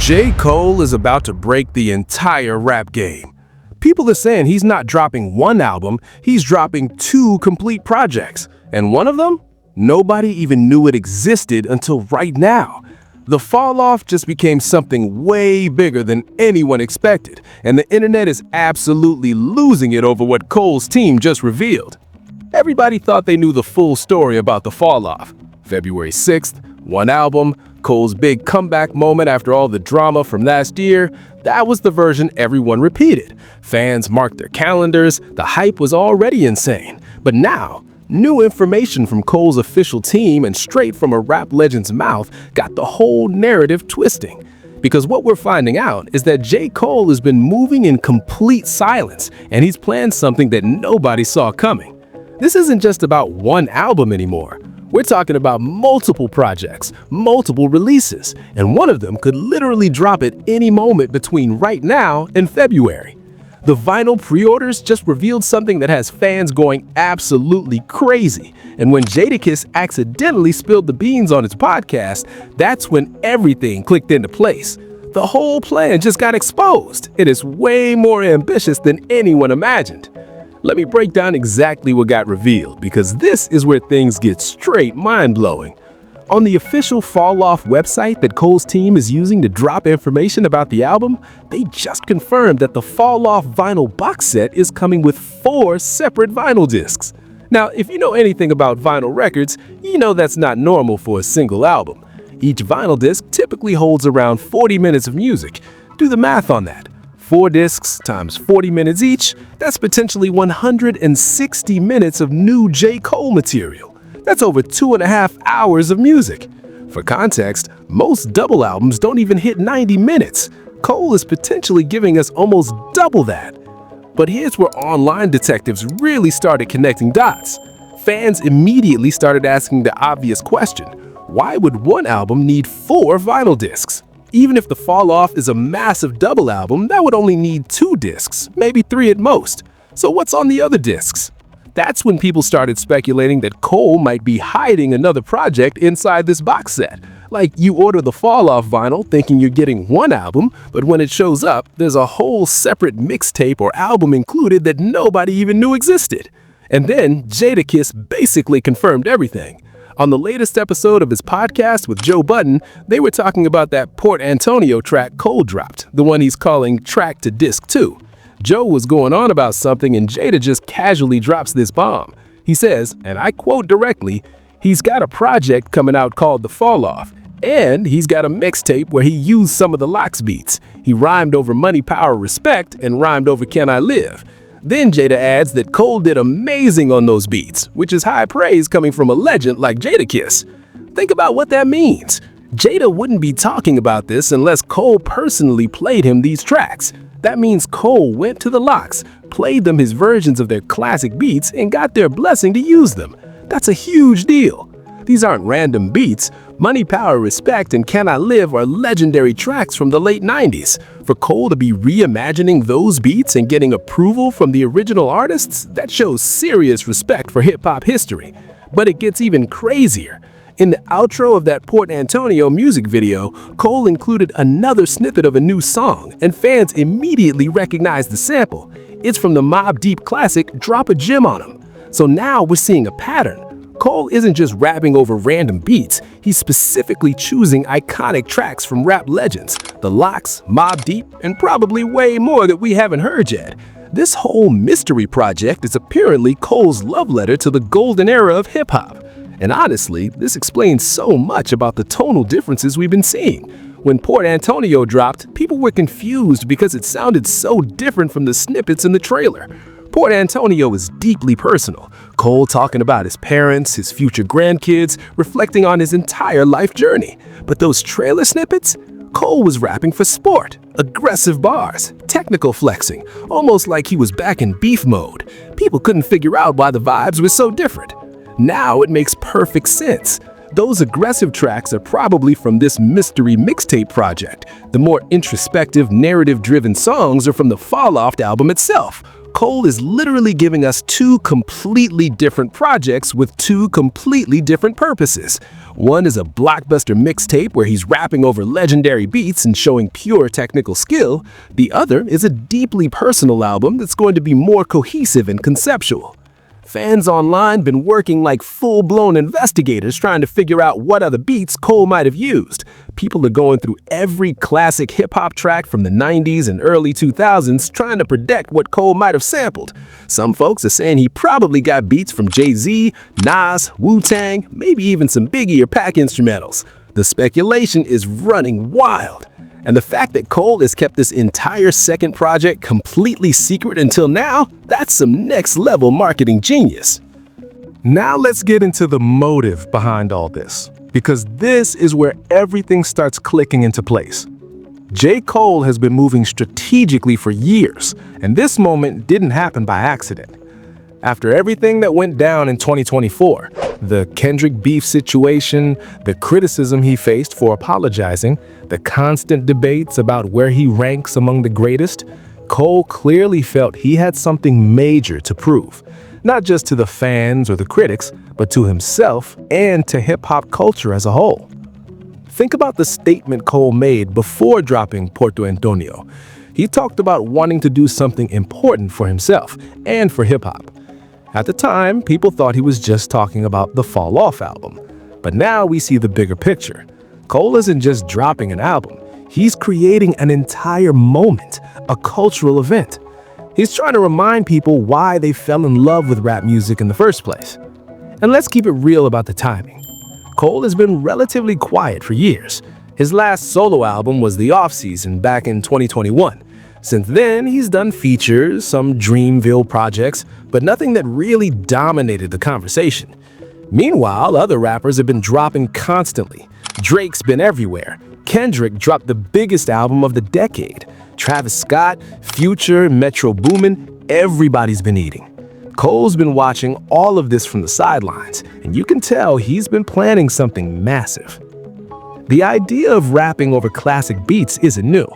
J. Cole is about to break the entire rap game. People are saying he's not dropping one album, he's dropping 2 complete projects. And one of them? Nobody even knew it existed until right now. The fall off just became something way bigger than anyone expected, and the internet is absolutely losing it over what Cole's team just revealed. Everybody thought they knew the full story about the fall off. February 6th, one album, Cole's big comeback moment after all the drama from last year, that was the version everyone repeated. Fans marked their calendars, the hype was already insane. But now, new information from Cole's official team and straight from a rap legend's mouth got the whole narrative twisting. Because what we're finding out is that J. Cole has been moving in complete silence, and he's planned something that nobody saw coming. This isn't just about one album anymore. We're talking about multiple projects, multiple releases, and one of them could literally drop at any moment between right now and February. The vinyl pre-orders just revealed something that has fans going absolutely crazy. And when Jadakiss accidentally spilled the beans on his podcast, that's when everything clicked into place. The whole plan just got exposed. It is way more ambitious than anyone imagined. Let me break down exactly what got revealed, because this is where things get straight mind-blowing. On the official Fall Off website that Cole's team is using to drop information about the album, they just confirmed that the Fall Off vinyl box set is coming with 4 separate vinyl discs. Now, if you know anything about vinyl records, you know that's not normal for a single album. Each vinyl disc typically holds around 40 minutes of music. Do the math on that. 4 discs times 40 minutes each, that's potentially 160 minutes of new J. Cole material. That's over 2.5 hours of music. For context, most double albums don't even hit 90 minutes. Cole is potentially giving us almost double that. But here's where online detectives really started connecting dots. Fans immediately started asking the obvious question: why would one album need 4 vinyl discs? Even if the Fall Off is a massive double album, that would only need 2 discs, maybe 3 at most. So what's on the other discs? That's when people started speculating that Cole might be hiding another project inside this box set. Like, you order the Fall Off vinyl thinking you're getting one album, but when it shows up, there's a whole separate mixtape or album included that nobody even knew existed. And then Jadakiss basically confirmed everything. On the latest episode of his podcast with Joe Budden, they were talking about that Port Antonio track Cole dropped, the one he's calling Track to Disc 2. Joe was going on about something and Jada just casually drops this bomb. He says, and I quote directly, he's got a project coming out called The Fall Off, and he's got a mixtape where he used some of the Lox beats. He rhymed over Money, Power, Respect and rhymed over Can I Live. Then Jada adds that Cole did amazing on those beats, which is high praise coming from a legend like Jadakiss. Think about what that means. Jada wouldn't be talking about this unless Cole personally played him these tracks. That means Cole went to the Lox, played them his versions of their classic beats, and got their blessing to use them. That's a huge deal. These aren't random beats. Money, Power, Respect, and Can I Live are legendary tracks from the late 90s. For Cole to be reimagining those beats and getting approval from the original artists, that shows serious respect for hip-hop history. But it gets even crazier. In the outro of that Port Antonio music video, Cole included another snippet of a new song, and fans immediately recognized the sample. It's from the Mobb Deep classic Drop a Gem on 'Em. So now we're seeing a pattern. Cole isn't just rapping over random beats, he's specifically choosing iconic tracks from rap legends, the Lox, Mobb Deep, and probably way more that we haven't heard yet. This whole mystery project is apparently Cole's love letter to the golden era of hip-hop. And honestly, this explains so much about the tonal differences we've been seeing. When Port Antonio dropped, people were confused because it sounded so different from the snippets in the trailer. Port Antonio is deeply personal. Cole talking about his parents, his future grandkids, reflecting on his entire life journey. But those trailer snippets? Cole was rapping for sport, aggressive bars, technical flexing, almost like he was back in beef mode. People couldn't figure out why the vibes were so different. Now it makes perfect sense. Those aggressive tracks are probably from this mystery mixtape project. The more introspective, narrative-driven songs are from the Fall Off album itself. Cole is literally giving us two completely different projects with two completely different purposes. One is a blockbuster mixtape where he's rapping over legendary beats and showing pure technical skill. The other is a deeply personal album that's going to be more cohesive and conceptual. Fans online been working like full-blown investigators trying to figure out what other beats Cole might have used. People are going through every classic hip-hop track from the 90s and early 2000s trying to predict what Cole might have sampled. Some folks are saying he probably got beats from Jay-Z, Nas, Wu-Tang, maybe even some Biggie or Pac instrumentals. The speculation is running wild. And the fact that Cole has kept this entire second project completely secret until now, that's some next-level marketing genius. Now let's get into the motive behind all this, because this is where everything starts clicking into place. J. Cole has been moving strategically for years, and this moment didn't happen by accident. After everything that went down in 2024, the Kendrick beef situation, the criticism he faced for apologizing, the constant debates about where he ranks among the greatest, Cole clearly felt he had something major to prove, not just to the fans or the critics, but to himself and to hip-hop culture as a whole. Think about the statement Cole made before dropping Porto Antonio. He talked about wanting to do something important for himself and for hip-hop. At the time, people thought he was just talking about the Fall Off album. But now we see the bigger picture. Cole isn't just dropping an album. He's creating an entire moment, a cultural event. He's trying to remind people why they fell in love with rap music in the first place. And let's keep it real about the timing. Cole has been relatively quiet for years. His last solo album was The Off Season back in 2021. Since then, he's done features, some Dreamville projects, but nothing that really dominated the conversation. Meanwhile, other rappers have been dropping constantly. Drake's been everywhere. Kendrick dropped the biggest album of the decade. Travis Scott, Future, Metro Boomin, everybody's been eating. Cole's been watching all of this from the sidelines, and you can tell he's been planning something massive. The idea of rapping over classic beats isn't new.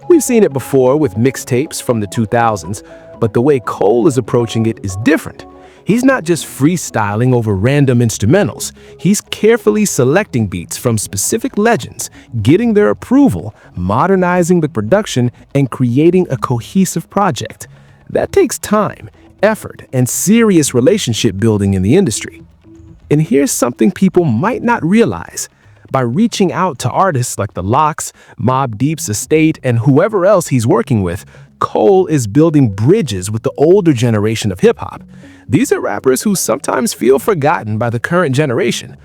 We've seen it before with mixtapes from the 2000s, but the way Cole is approaching it is different. He's not just freestyling over random instrumentals. He's carefully selecting beats from specific legends, getting their approval, modernizing the production, and creating a cohesive project. That takes time, effort, and serious relationship building in the industry. And here's something people might not realize. By reaching out to artists like The Lox, Mobb Deep's Estate, and whoever else he's working with, Cole is building bridges with the older generation of hip-hop. These are rappers who sometimes feel forgotten by the current generation.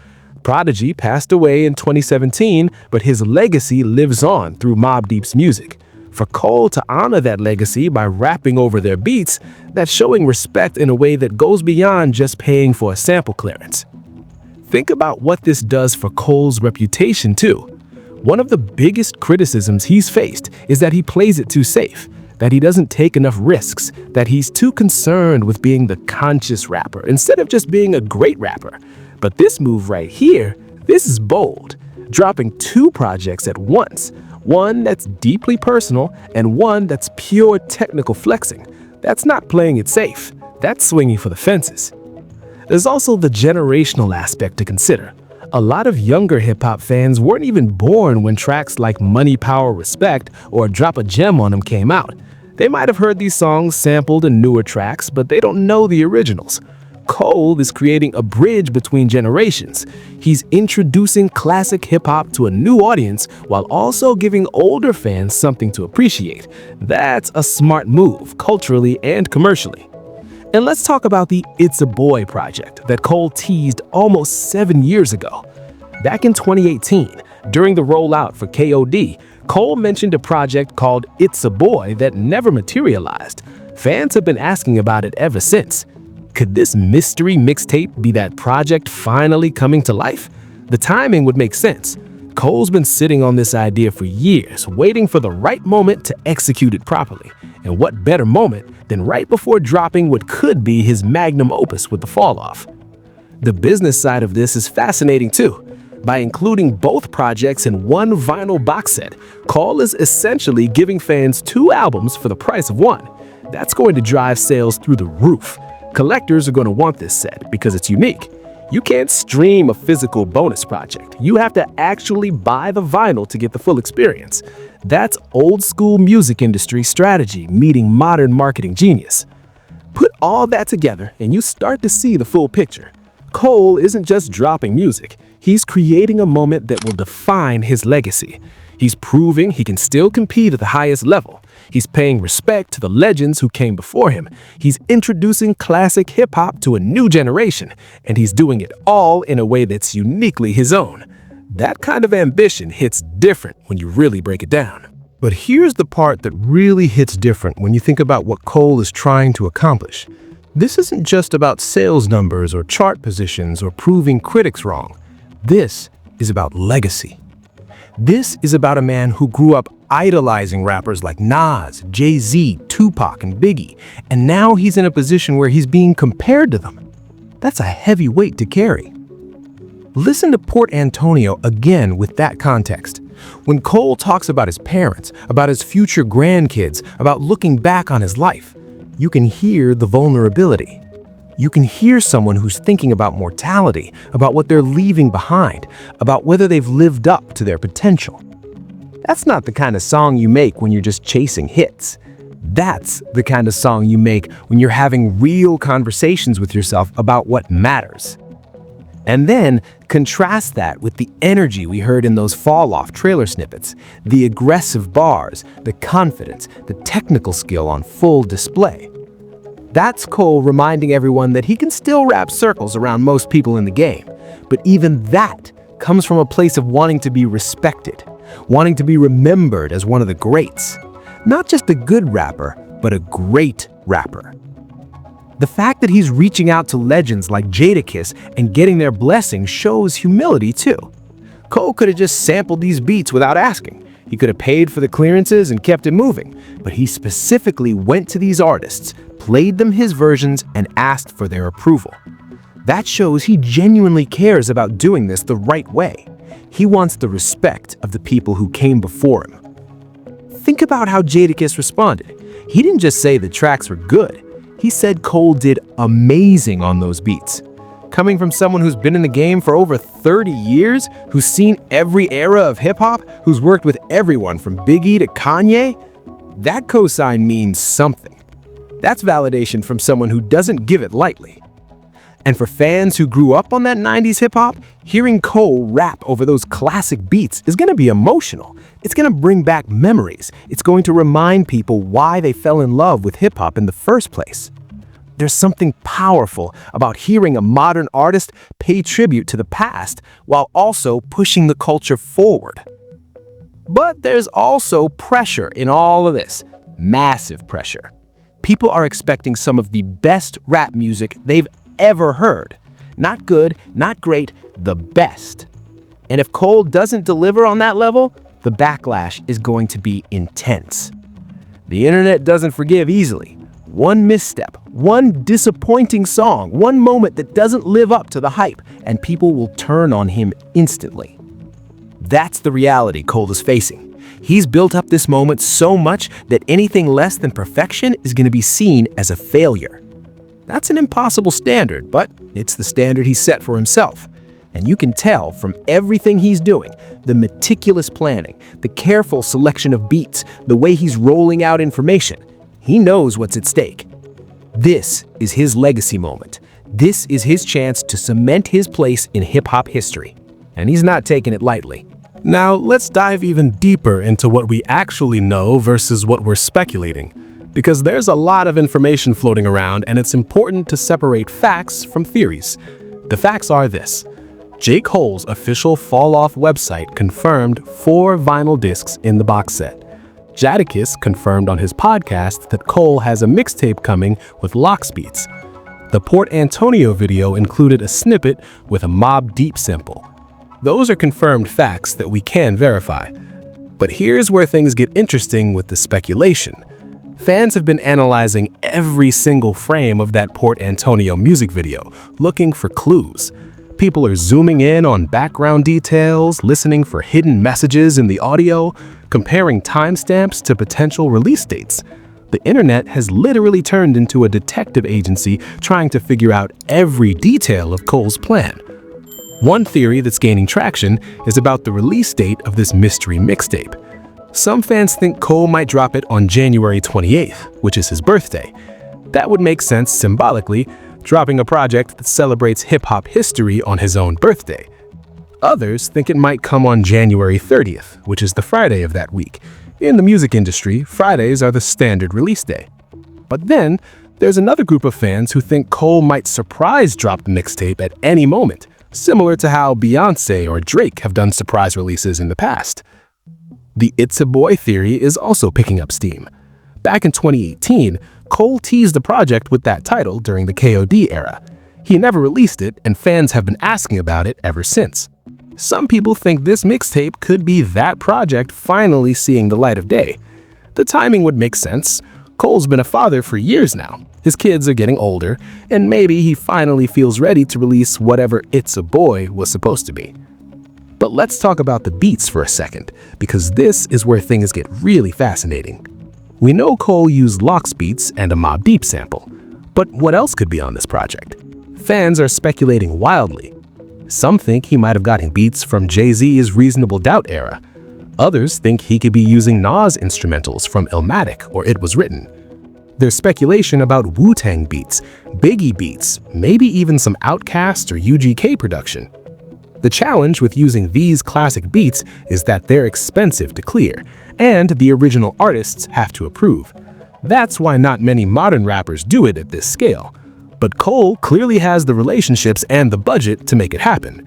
Prodigy passed away in 2017, but his legacy lives on through Mobb Deep's music. For Cole to honor that legacy by rapping over their beats, that's showing respect in a way that goes beyond just paying for a sample clearance. Think about what this does for Cole's reputation, too. One of the biggest criticisms he's faced is that he plays it too safe, that he doesn't take enough risks, that he's too concerned with being the conscious rapper instead of just being a great rapper. But this move right here, this is bold, dropping two projects at once, one that's deeply personal and one that's pure technical flexing. That's not playing it safe, that's swinging for the fences. There's also the generational aspect to consider. A lot of younger hip-hop fans weren't even born when tracks like Money, Power, Respect or Drop a Gem on 'Em came out. They might have heard these songs sampled in newer tracks, but they don't know the originals. Cole is creating a bridge between generations. He's introducing classic hip-hop to a new audience while also giving older fans something to appreciate. That's a smart move, culturally and commercially. And let's talk about the It's a Boy project that Cole teased almost 7 years ago. Back in 2018, during the rollout for KOD, Cole mentioned a project called It's a Boy that never materialized. Fans have been asking about it ever since. Could this mystery mixtape be that project finally coming to life? The timing would make sense. Cole's been sitting on this idea for years, waiting for the right moment to execute it properly. And what better moment than right before dropping what could be his magnum opus with the Fall Off. The business side of this is fascinating too. By including both projects in one vinyl box set, Cole is essentially giving fans two albums for the price of one. That's going to drive sales through the roof. Collectors are going to want this set because it's unique. You can't stream a physical bonus project. You have to actually buy the vinyl to get the full experience. That's old school music industry strategy meeting modern marketing genius. Put all that together and you start to see the full picture. Cole isn't just dropping music. He's creating a moment that will define his legacy. He's proving he can still compete at the highest level. He's paying respect to the legends who came before him. He's introducing classic hip-hop to a new generation, and he's doing it all in a way that's uniquely his own. That kind of ambition hits different when you really break it down. But here's the part that really hits different when you think about what Cole is trying to accomplish. This isn't just about sales numbers or chart positions or proving critics wrong. This is about legacy. This is about a man who grew up idolizing rappers like Nas, Jay-Z, Tupac, and Biggie, and now he's in a position where he's being compared to them. That's a heavy weight to carry. Listen to Port Antonio again with that context. When Cole talks about his parents, about his future grandkids, about looking back on his life, you can hear the vulnerability. You can hear someone who's thinking about mortality, about what they're leaving behind, about whether they've lived up to their potential. That's not the kind of song you make when you're just chasing hits. That's the kind of song you make when you're having real conversations with yourself about what matters. And then contrast that with the energy we heard in those fall-off trailer snippets, the aggressive bars, the confidence, the technical skill on full display. That's Cole reminding everyone that he can still wrap circles around most people in the game. But even that comes from a place of wanting to be respected, wanting to be remembered as one of the greats. Not just a good rapper, but a great rapper. The fact that he's reaching out to legends like Jadakiss and getting their blessing shows humility too. Cole could have just sampled these beats without asking. He could have paid for the clearances and kept it moving, but he specifically went to these artists, played them his versions, and asked for their approval. That shows he genuinely cares about doing this the right way. He wants the respect of the people who came before him. Think about how Jadakiss responded. He didn't just say the tracks were good. He said Cole did amazing on those beats. Coming from someone who's been in the game for over 30 years, who's seen every era of hip-hop, who's worked with everyone from Biggie to Kanye, that cosign means something. That's validation from someone who doesn't give it lightly. And for fans who grew up on that 90s hip-hop, hearing Cole rap over those classic beats is going to be emotional. It's going to bring back memories. It's going to remind people why they fell in love with hip-hop in the first place. There's something powerful about hearing a modern artist pay tribute to the past while also pushing the culture forward. But there's also pressure in all of this. Massive pressure. People are expecting some of the best rap music they've ever heard. Not good, not great, the best. And if Cole doesn't deliver on that level, the backlash is going to be intense. The internet doesn't forgive easily. One misstep, one disappointing song, one moment that doesn't live up to the hype, and people will turn on him instantly. That's the reality Cole is facing. He's built up this moment so much that anything less than perfection is going to be seen as a failure. That's an impossible standard, but it's the standard he set for himself. And you can tell from everything he's doing, the meticulous planning, the careful selection of beats, the way he's rolling out information, he knows what's at stake. This is his legacy moment. This is his chance to cement his place in hip-hop history. And he's not taking it lightly. Now, let's dive even deeper into what we actually know versus what we're speculating. Because there's a lot of information floating around, and it's important to separate facts from theories. The facts are this. J. Cole's official fall-off website confirmed 4 vinyl discs in the box set. Jadakiss confirmed on his podcast that Cole has a mixtape coming with Lox beats. The Port Antonio video included a snippet with a Mobb Deep sample. Those are confirmed facts that we can verify. But here's where things get interesting with the speculation. Fans have been analyzing every single frame of that Port Antonio music video, looking for clues. People are zooming in on background details, listening for hidden messages in the audio, comparing timestamps to potential release dates. The internet has literally turned into a detective agency trying to figure out every detail of Cole's plan. One theory that's gaining traction is about the release date of this mystery mixtape. Some fans think Cole might drop it on January 28th, which is his birthday. That would make sense symbolically, dropping a project that celebrates hip-hop history on his own birthday. Others think it might come on January 30th, which is the Friday of that week. In the music industry, Fridays are the standard release day. But then, there's another group of fans who think Cole might surprise drop the mixtape at any moment, similar to how Beyoncé or Drake have done surprise releases in the past. The It's a Boy theory is also picking up steam. Back in 2018, Cole teased the project with that title during the KOD era. He never released it, and fans have been asking about it ever since. Some people think this mixtape could be that project finally seeing the light of day. The timing would make sense. Cole's been a father for years now. His kids are getting older, and maybe he finally feels ready to release whatever It's a Boy was supposed to be. But let's talk about the beats for a second, because this is where things get really fascinating. We know Cole used Lox beats and a Mobb Deep sample, but what else could be on this project? Fans are speculating wildly. Some think he might have gotten beats from Jay-Z's Reasonable Doubt era. Others think he could be using Nas instrumentals from Illmatic or It Was Written. There's speculation about Wu-Tang beats, Biggie beats, maybe even some Outkast or UGK production. The challenge with using these classic beats is that they're expensive to clear, and the original artists have to approve. That's why not many modern rappers do it at this scale. But Cole clearly has the relationships and the budget to make it happen.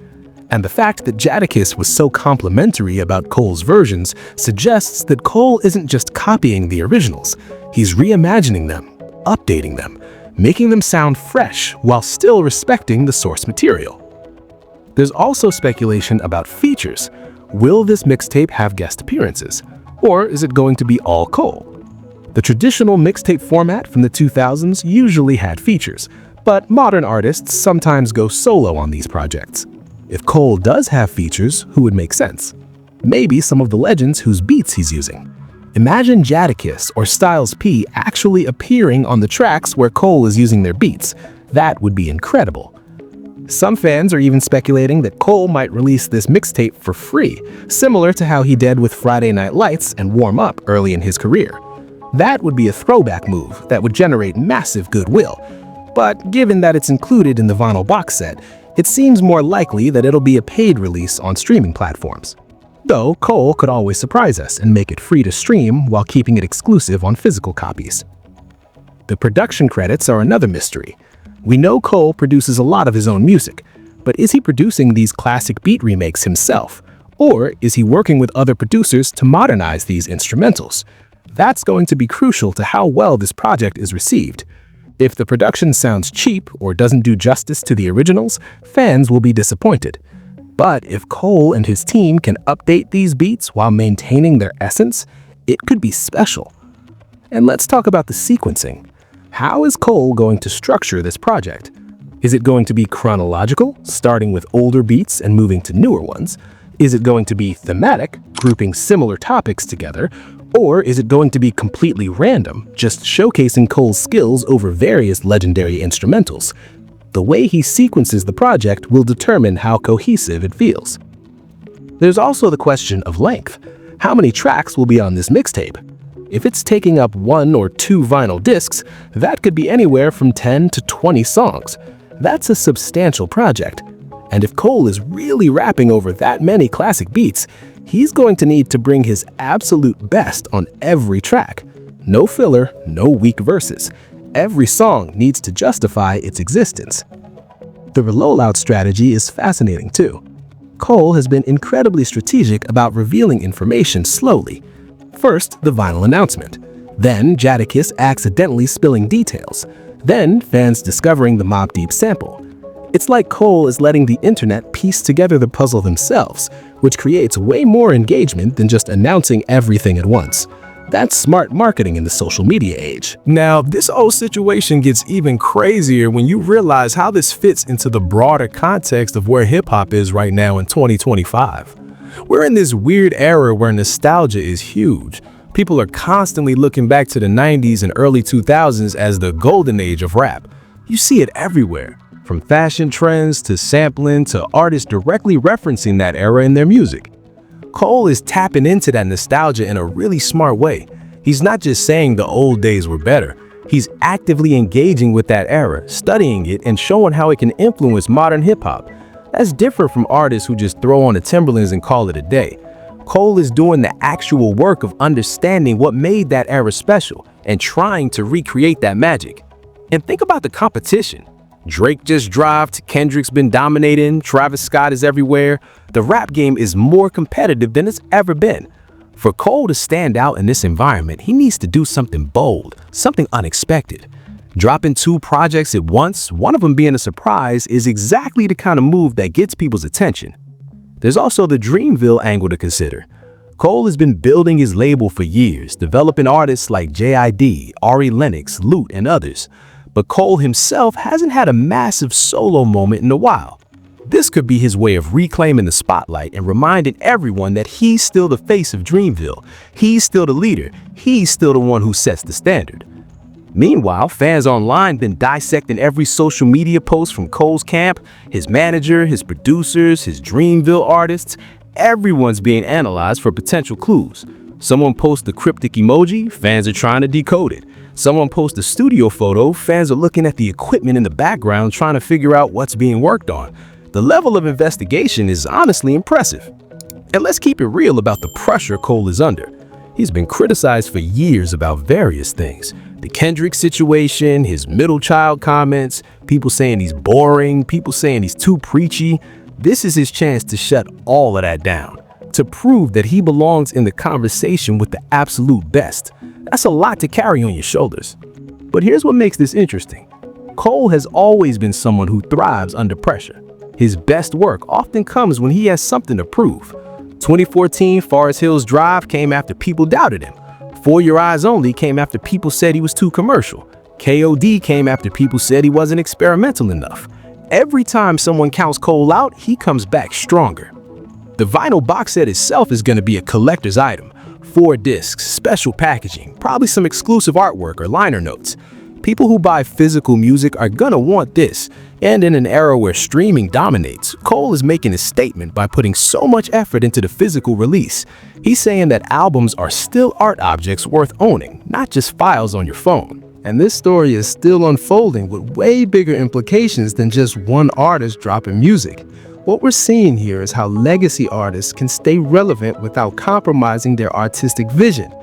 And the fact that Jadakiss was so complimentary about Cole's versions suggests that Cole isn't just copying the originals. He's reimagining them, updating them, making them sound fresh while still respecting the source material. There's also speculation about features. Will this mixtape have guest appearances? Or is it going to be all Cole? The traditional mixtape format from the 2000s usually had features, but modern artists sometimes go solo on these projects. If Cole does have features, who would make sense? Maybe some of the legends whose beats he's using. Imagine Jadakiss or Styles P actually appearing on the tracks where Cole is using their beats. That would be incredible. Some fans are even speculating that Cole might release this mixtape for free, similar to how he did with Friday Night Lights and Warm Up early in his career. That would be a throwback move that would generate massive goodwill. But given that it's included in the vinyl box set, it seems more likely that it'll be a paid release on streaming platforms. Though Cole could always surprise us and make it free to stream while keeping it exclusive on physical copies. The production credits are another mystery. We know Cole produces a lot of his own music, but is he producing these classic beat remakes himself? Or is he working with other producers to modernize these instrumentals? That's going to be crucial to how well this project is received. If the production sounds cheap or doesn't do justice to the originals, fans will be disappointed. But if Cole and his team can update these beats while maintaining their essence, it could be special. And let's talk about the sequencing. How is Cole going to structure this project? Is it going to be chronological, starting with older beats and moving to newer ones? Is it going to be thematic, grouping similar topics together? Or is it going to be completely random, just showcasing Cole's skills over various legendary instrumentals? The way he sequences the project will determine how cohesive it feels. There's also the question of length. How many tracks will be on this mixtape? If it's taking up 1 or 2 vinyl discs, that could be anywhere from 10 to 20 songs. That's a substantial project. And if Cole is really rapping over that many classic beats, he's going to need to bring his absolute best on every track. No filler, no weak verses. Every song needs to justify its existence. The rollout strategy is fascinating too. Cole has been incredibly strategic about revealing information slowly. First, the vinyl announcement. Then, Jadakiss accidentally spilling details. Then, fans discovering the Mobb Deep sample. It's like Cole is letting the internet piece together the puzzle themselves, which creates way more engagement than just announcing everything at once. That's smart marketing in the social media age. Now, this whole situation gets even crazier when you realize how this fits into the broader context of where hip-hop is right now in 2025. We're in this weird era where nostalgia is huge. People are constantly looking back to the 90s and early 2000s as the golden age of rap. You see it everywhere, from fashion trends to sampling to artists directly referencing that era in their music. Cole is tapping into that nostalgia in a really smart way. He's not just saying the old days were better. He's actively engaging with that era, studying it, and showing how it can influence modern hip-hop. That's different from artists who just throw on the Timberlands and call it a day. Cole is doing the actual work of understanding what made that era special and trying to recreate that magic. And think about the competition. Drake just dropped, Kendrick's been dominating, Travis Scott is everywhere. The rap game is more competitive than it's ever been. For Cole to stand out in this environment, he needs to do something bold, something unexpected. Dropping 2 projects at once, one of them being a surprise, is exactly the kind of move that gets people's attention. There's also the Dreamville angle to consider. Cole has been building his label for years, developing artists like J.I.D., Ari Lennox, Lute, and others. But Cole himself hasn't had a massive solo moment in a while. This could be his way of reclaiming the spotlight and reminding everyone that he's still the face of Dreamville. He's still the leader. He's still the one who sets the standard. Meanwhile, fans online been dissecting every social media post from Cole's camp, his manager, his producers, his Dreamville artists. Everyone's being analyzed for potential clues. Someone posts a cryptic emoji, fans are trying to decode it. Someone posts a studio photo, fans are looking at the equipment in the background trying to figure out what's being worked on. The level of investigation is honestly impressive. And let's keep it real about the pressure Cole is under. He's been criticized for years about various things. The Kendrick situation, his middle child comments, people saying he's boring, people saying he's too preachy. This is his chance to shut all of that down, to prove that he belongs in the conversation with the absolute best. That's a lot to carry on your shoulders. But here's what makes this interesting. Cole has always been someone who thrives under pressure. His best work often comes when he has something to prove. 2014 Forest Hills Drive came after people doubted him. For Your Eyes Only came after people said he was too commercial. KOD came after people said he wasn't experimental enough. Every time someone counts Cole out, he comes back stronger. The vinyl box set itself is going to be a collector's item. 4 discs, special packaging, probably some exclusive artwork or liner notes. People who buy physical music are gonna want this. And in an era where streaming dominates, Cole is making a statement by putting so much effort into the physical release. He's saying that albums are still art objects worth owning, not just files on your phone. And this story is still unfolding with way bigger implications than just one artist dropping music. What we're seeing here is how legacy artists can stay relevant without compromising their artistic vision.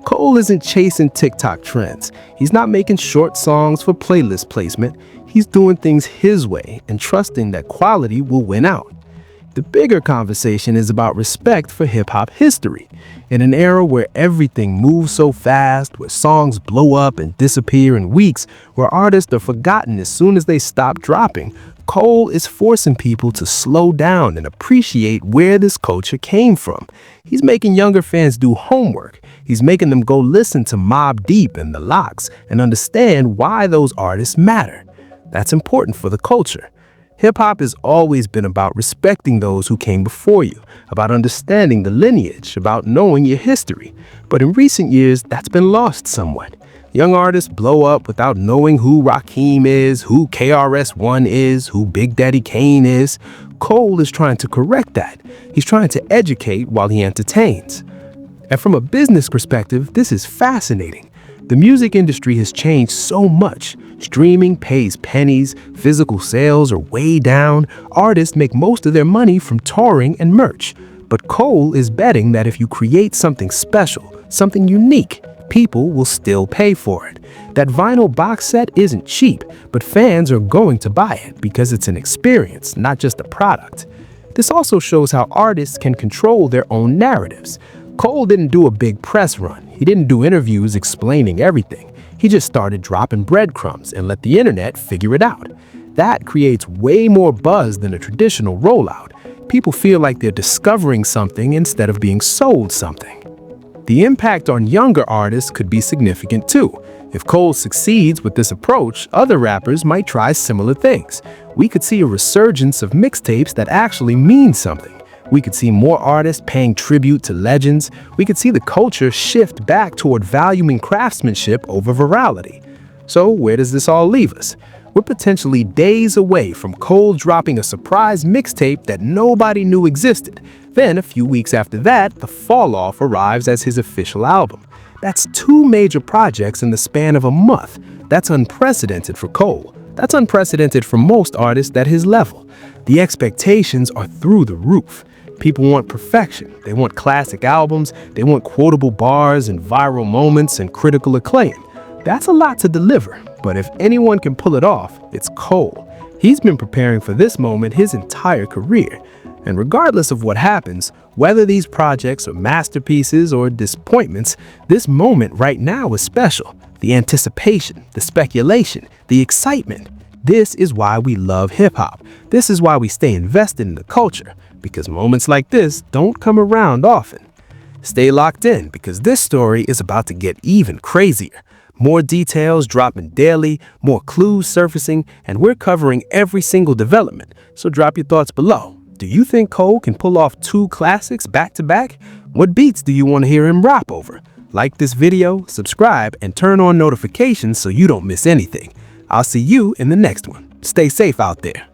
Cole isn't chasing TikTok trends. He's not making short songs for playlist placement. He's doing things his way and trusting that quality will win out. The bigger conversation is about respect for hip-hop history. In an era where everything moves so fast, where songs blow up and disappear in weeks, where artists are forgotten as soon as they stop dropping, Cole is forcing people to slow down and appreciate where this culture came from. He's making younger fans do homework. He's making them go listen to Mobb Deep and The Lox and understand why those artists matter. That's important for the culture. Hip-hop has always been about respecting those who came before you, about understanding the lineage, about knowing your history. But in recent years, that's been lost somewhat. Young artists blow up without knowing who Rakim is, who KRS-One is, who Big Daddy Kane is. Cole is trying to correct that. He's trying to educate while he entertains. And from a business perspective, this is fascinating. The music industry has changed so much. Streaming pays pennies, physical sales are way down, artists make most of their money from touring and merch. But Cole is betting that if you create something special, something unique, people will still pay for it. That vinyl box set isn't cheap, but fans are going to buy it because it's an experience, not just a product. This also shows how artists can control their own narratives. Cole didn't do a big press run. He didn't do interviews explaining everything. He just started dropping breadcrumbs and let the internet figure it out. That creates way more buzz than a traditional rollout. People feel like they're discovering something instead of being sold something. The impact on younger artists could be significant too. If Cole succeeds with this approach, other rappers might try similar things. We could see a resurgence of mixtapes that actually mean something. We could see more artists paying tribute to legends. We could see the culture shift back toward valuing craftsmanship over virality. So where does this all leave us? We're potentially days away from Cole dropping a surprise mixtape that nobody knew existed. Then, a few weeks after that, The Fall Off arrives as his official album. That's 2 major projects in the span of a month. That's unprecedented for Cole. That's unprecedented for most artists at his level. The expectations are through the roof. People want perfection. They want classic albums. They want quotable bars and viral moments and critical acclaim. That's a lot to deliver, but if anyone can pull it off, it's Cole. He's been preparing for this moment his entire career. And regardless of what happens, whether these projects are masterpieces or disappointments, this moment right now is special. The anticipation, the speculation, the excitement. This is why we love hip-hop. This is why we stay invested in the culture, because moments like this don't come around often. Stay locked in, because this story is about to get even crazier. More details dropping daily, more clues surfacing, and we're covering every single development. So drop your thoughts below. Do you think Cole can pull off 2 classics back to back? What beats do you want to hear him rap over? Like this video, subscribe, and turn on notifications so you don't miss anything. I'll see you in the next one. Stay safe out there.